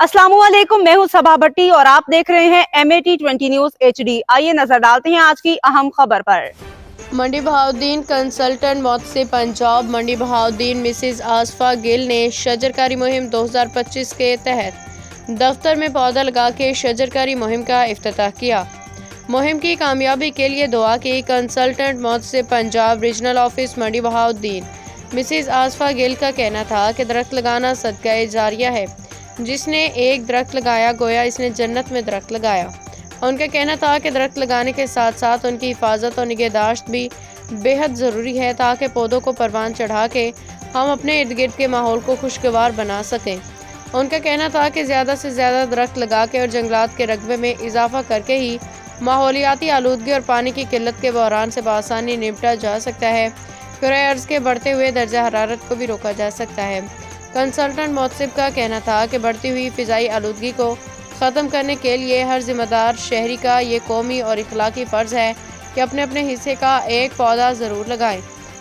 अस्सलाम वालेकुम, मैं हूं सबा भट्टी और आप देख रहे हैं MAT20 न्यूज HD। आइए नजर डालते हैं आज की अहम खबर पर। मंडी बहाउद्दीन कंसल्टेंट मौत से पंजाब। मंडी बहाउद्दीन मिसिज आसफा गिल ने शजरकारी मुहिम 2025 के तहत दफ्तर में पौधा लगा के शजरकारी मुहिम का इफ्तिताह किया। मुहिम की कामयाबी के लिए दुआ की। कंसल्टेंट मौत से पंजाब रीजनल ऑफिस मंडी बहाउद्दीन मिसिज आसफा गिल का कहना था कि दरख्त लगाना सदका जारिया है। जिसने एक दरख्त लगाया गोया इसने जन्नत में दरख्त लगाया। उनका कहना था कि दरख्त लगाने के साथ साथ उनकी हिफाजत और निगहदाश्त भी बेहद ज़रूरी है ताकि पौधों को परवान चढ़ा के हम अपने इर्द गिर्द के माहौल को खुशगवार बना सकें। उनका कहना था कि ज़्यादा से ज़्यादा दरख्त लगा के और जंगलात के रकबे में इजाफा करके ही माहौलियाती आलूदगी और पानी की किल्लत के बहरान से बआसानी निपटा जा सकता है। करह अर्ज़ के बढ़ते हुए दर्जा हरारत को भी रोका जा सकता है। कंसल्टेंट मोहसिब का कहना था कि बढ़ती हुई फ़िज़ाई आलूदगी को ख़त्म करने के लिए हर जिम्मेदार शहरी का ये कौमी और इखलाकी फ़र्ज़ है कि अपने अपने हिस्से का एक पौधा ज़रूर लगाएं।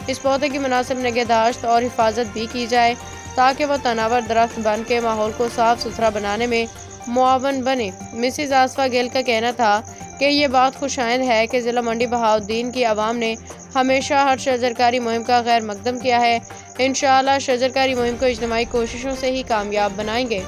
इस पौधे की मुनासिब निगहदाश्त और हिफाजत भी की जाए ताकि वह तनावर दरख्त बन के माहौल को साफ़ सुथरा बनाने में मुआवन बने। मिसिज आसफा गिल का कहना था कि ये बात खुशाइंद है कि ज़िला मंडी बहाउद्दीन की आवाम ने हमेशा हर शजरकारी मुहिम का खैर मकदम किया है। इंशाअल्लाह शजरकारी मुहिम को इज्तिमाई कोशिशों से ही कामयाब बनाएंगे।